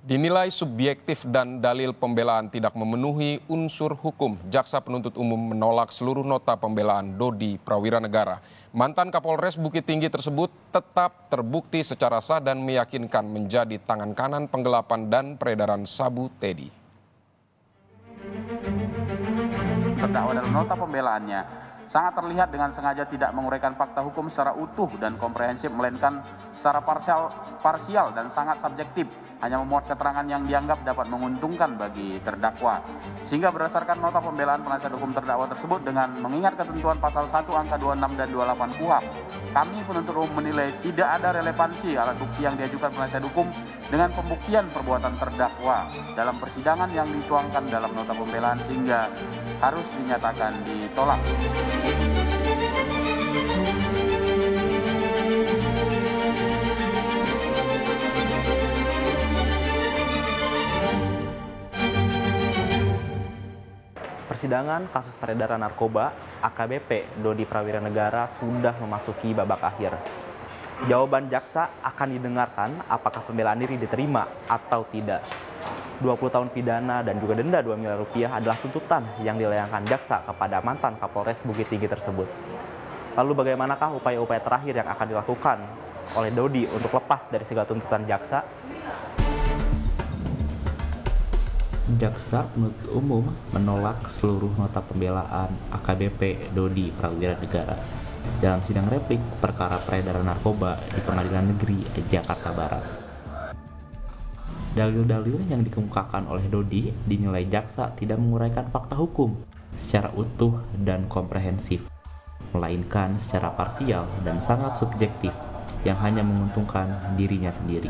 Dinilai subjektif dan dalil pembelaan tidak memenuhi unsur hukum, Jaksa Penuntut Umum menolak seluruh nota pembelaan Dodi Prawiranegara. Mantan Kapolres Bukit Tinggi tersebut tetap terbukti secara sah dan meyakinkan menjadi tangan kanan penggelapan dan peredaran sabu Teddy. Terdakwa dalam nota pembelaannya sangat terlihat dengan sengaja tidak menguraikan fakta hukum secara utuh dan komprehensif, melainkan secara parsial dan sangat subjektif, hanya memuat keterangan yang dianggap dapat menguntungkan bagi terdakwa. Sehingga berdasarkan nota pembelaan penasihat hukum terdakwa tersebut dengan mengingat ketentuan pasal 1 angka 26 dan 28 KUHP, kami penuntut umum menilai tidak ada relevansi alat bukti yang diajukan penasihat hukum dengan pembuktian perbuatan terdakwa dalam persidangan yang dituangkan dalam nota pembelaan, sehingga harus dinyatakan ditolak. Persidangan kasus peredaran narkoba AKBP Dodi Prawiranegara sudah memasuki babak akhir. Jawaban jaksa akan didengarkan apakah pembelaan diri diterima atau tidak. 20 tahun pidana dan juga denda 2 miliar rupiah adalah tuntutan yang dilayangkan jaksa kepada mantan Kapolres Bukit Tinggi tersebut. Lalu bagaimanakah upaya-upaya terakhir yang akan dilakukan oleh Dodi untuk lepas dari segala tuntutan jaksa? Jaksa Penuntut Umum menolak seluruh nota pembelaan AKBP Dodi Prawiranegara dalam sidang replik perkara peredaran narkoba di Pengadilan Negeri Jakarta Barat. Dalil-dalil yang dikemukakan oleh Dodi dinilai jaksa tidak menguraikan fakta hukum secara utuh dan komprehensif, melainkan secara parsial dan sangat subjektif yang hanya menguntungkan dirinya sendiri.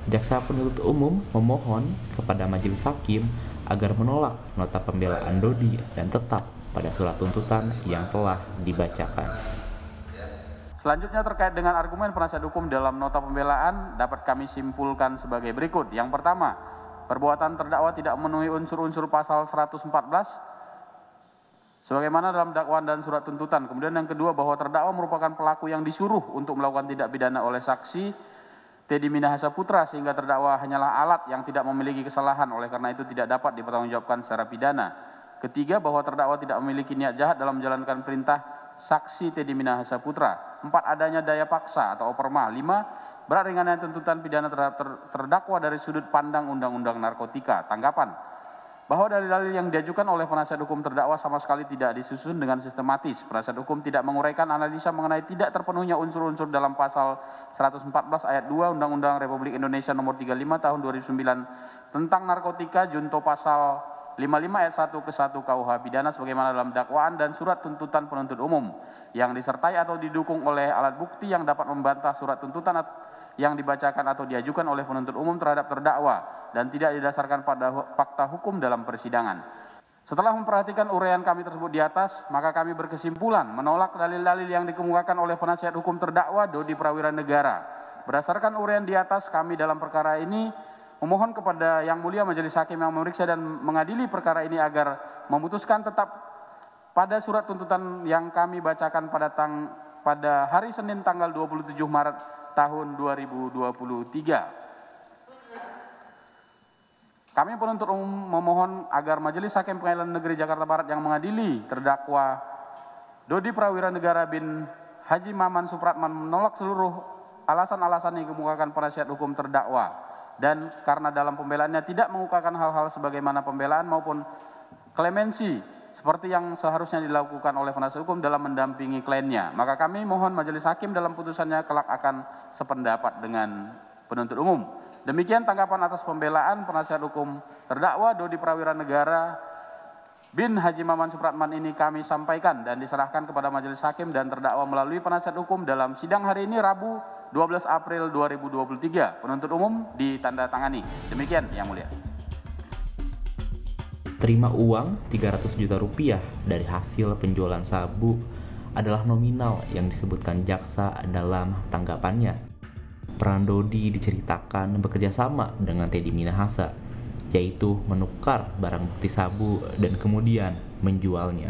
Jaksa Penuntut Umum memohon kepada Majelis Hakim agar menolak nota pembelaan Dodi dan tetap pada surat tuntutan yang telah dibacakan. Selanjutnya terkait dengan argumen penasihat hukum dalam nota pembelaan dapat kami simpulkan sebagai berikut. Yang pertama, perbuatan terdakwa tidak memenuhi unsur-unsur pasal 114 sebagaimana dalam dakwaan dan surat tuntutan. Kemudian yang kedua, bahwa terdakwa merupakan pelaku yang disuruh untuk melakukan tindak pidana oleh saksi Teddy Minahasa Putra, sehingga terdakwa hanyalah alat yang tidak memiliki kesalahan, oleh karena itu tidak dapat dipertanggungjawabkan secara pidana. Ketiga, bahwa terdakwa tidak memiliki niat jahat dalam menjalankan perintah saksi Teddy Minahasa Putra. 4, adanya daya paksa atau operma. 5, berat ringannya tuntutan pidana terhadap terdakwa dari sudut pandang Undang-Undang Narkotika. Tanggapan bahwa dalil-dalil yang diajukan oleh penasihat hukum terdakwa sama sekali tidak disusun dengan sistematis. Penasihat hukum tidak menguraikan analisa mengenai tidak terpenuhnya unsur-unsur dalam pasal 114 ayat 2 Undang-Undang Republik Indonesia nomor 35 tahun 2009 tentang narkotika junto pasal 55 ayat 1 ke 1 KUH pidana sebagaimana dalam dakwaan dan surat tuntutan penuntut umum yang disertai atau didukung oleh alat bukti yang dapat membantah surat tuntutan yang dibacakan atau diajukan oleh penuntut umum terhadap terdakwa dan tidak didasarkan pada fakta hukum dalam persidangan. Setelah memperhatikan uraian kami tersebut di atas, maka kami berkesimpulan menolak dalil-dalil yang dikemukakan oleh penasihat hukum terdakwa Dodi Prawiranegara. Berdasarkan uraian di atas, kami dalam perkara ini memohon kepada Yang Mulia Majelis Hakim yang memeriksa dan mengadili perkara ini agar memutuskan tetap pada surat tuntutan yang kami bacakan pada hari Senin tanggal 27 Maret tahun 2023. Kami penuntut umum memohon agar Majelis Hakim Pengadilan Negeri Jakarta Barat yang mengadili terdakwa Dodi Prawiranegara bin Haji Maman Supratman menolak seluruh alasan-alasan yang dikemukakan penasihat hukum terdakwa, dan karena dalam pembelaannya tidak mengukakan hal-hal sebagaimana pembelaan maupun klemensi seperti yang seharusnya dilakukan oleh penasihat hukum dalam mendampingi kliennya, maka kami mohon Majelis Hakim dalam putusannya kelak akan sependapat dengan penuntut umum. Demikian tanggapan atas pembelaan penasihat hukum terdakwa Dodi Prawiranegara bin Haji Maman Supratman ini kami sampaikan dan diserahkan kepada Majelis Hakim dan terdakwa melalui penasihat hukum dalam sidang hari ini Rabu 12 April 2023. Penuntut umum ditandatangani. Demikian Yang Mulia. Terima uang 300 juta rupiah dari hasil penjualan sabu adalah nominal yang disebutkan jaksa dalam tanggapannya. Peran Dodi diceritakan bekerja sama dengan Teddy Minahasa, yaitu menukar barang bukti sabu dan kemudian menjualnya.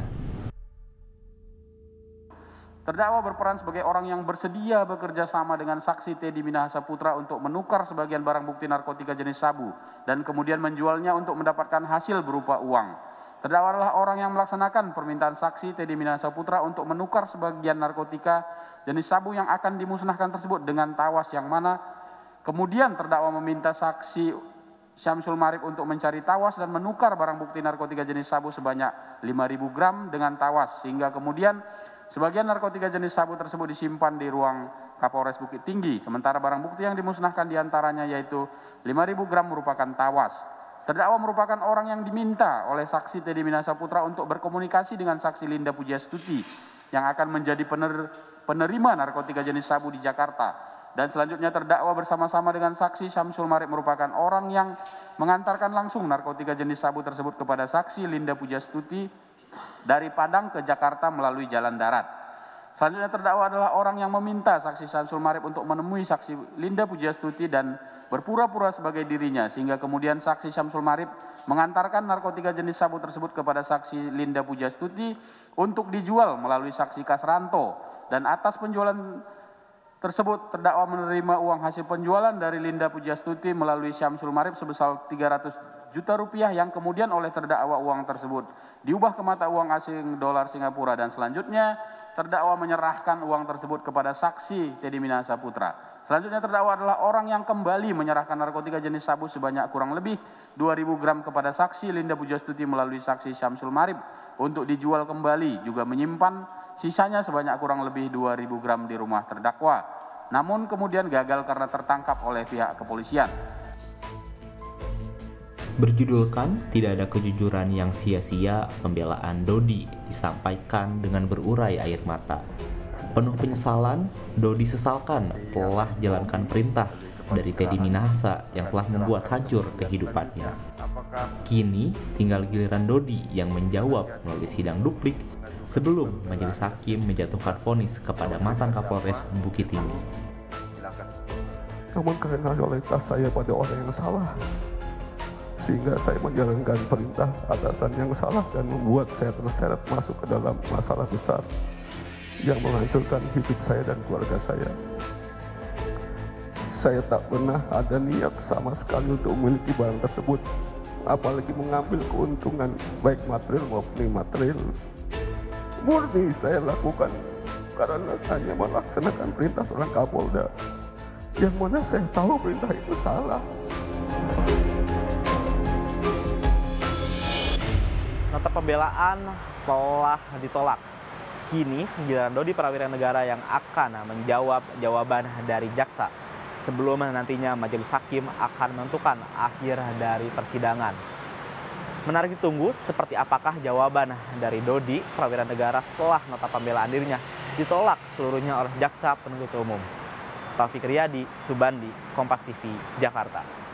Terdakwa berperan sebagai orang yang bersedia bekerja sama dengan saksi Teddy Minahasa Putra untuk menukar sebagian barang bukti narkotika jenis sabu dan kemudian menjualnya untuk mendapatkan hasil berupa uang. Terdakwa adalah orang yang melaksanakan permintaan saksi Teddy Minahasa Putra untuk menukar sebagian narkotika jenis sabu yang akan dimusnahkan tersebut dengan tawas, yang mana kemudian terdakwa meminta saksi Syamsul Marif untuk mencari tawas dan menukar barang bukti narkotika jenis sabu sebanyak 5.000 gram dengan tawas, sehingga kemudian sebagian narkotika jenis sabu tersebut disimpan di ruang Kapolres Bukit Tinggi, sementara barang bukti yang dimusnahkan diantaranya yaitu 5.000 gram merupakan tawas. Terdakwa merupakan orang yang diminta oleh saksi Teddy Minahasa Putra untuk berkomunikasi dengan saksi Linda Pujastuti yang akan menjadi penerima narkotika jenis sabu di Jakarta. Dan selanjutnya terdakwa bersama-sama dengan saksi Syamsul Marif merupakan orang yang mengantarkan langsung narkotika jenis sabu tersebut kepada saksi Linda Pujastuti dari Padang ke Jakarta melalui jalan darat. Selanjutnya terdakwa adalah orang yang meminta saksi Syamsul Marif untuk menemui saksi Linda Pujastuti dan berpura-pura sebagai dirinya, sehingga kemudian saksi Syamsul Marif mengantarkan narkotika jenis sabu tersebut kepada saksi Linda Pujastuti untuk dijual melalui saksi Kasranto, dan atas penjualan tersebut terdakwa menerima uang hasil penjualan dari Linda Pujastuti melalui Syamsul Marif sebesar 300 juta rupiah yang kemudian oleh terdakwa uang tersebut diubah ke mata uang asing dolar Singapura, dan selanjutnya terdakwa menyerahkan uang tersebut kepada saksi Teddy Minahasa Putra. Selanjutnya terdakwa adalah orang yang kembali menyerahkan narkotika jenis sabu sebanyak kurang lebih 2.000 gram kepada saksi Linda Pujastuti melalui saksi Syamsul Marif untuk dijual kembali, juga menyimpan sisanya sebanyak kurang lebih 2.000 gram di rumah terdakwa. Namun kemudian gagal karena tertangkap oleh pihak kepolisian. Berjudulkan Tidak Ada Kejujuran Yang Sia-Sia, pembelaan Dodi disampaikan dengan berurai air mata. Penuh penyesalan, Dodi sesalkan telah jalankan perintah dari Teddy Minahasa yang telah membuat hancur kehidupannya. Kini tinggal giliran Dodi yang menjawab melalui sidang duplik sebelum majelis hakim menjatuhkan vonis kepada mantan Kapolres Bukit Tinggi. Namun karena loyalitas saya pada orang yang salah, sehingga saya menjalankan perintah atasan yang salah dan membuat saya terseret masuk ke dalam masalah besar yang menghancurkan hidup saya dan keluarga saya. Saya tak pernah ada niat sama sekali untuk memiliki barang tersebut, apalagi mengambil keuntungan baik material maupun imaterial. Murni saya lakukan karena hanya melaksanakan perintah seorang Kapolda, yang mana saya tahu perintah itu salah. Nota pembelaan telah ditolak. Kini giliran Dodi Prawira Negara yang akan menjawab jawaban dari jaksa sebelum nantinya majelis hakim akan menentukan akhir dari persidangan. Menarik ditunggu seperti apakah jawaban dari Dodi Prawira Negara setelah nota pembelaan dirinya ditolak seluruhnya oleh jaksa penuntut umum. Taufik Riyadi, Subandi, Kompas TV, Jakarta.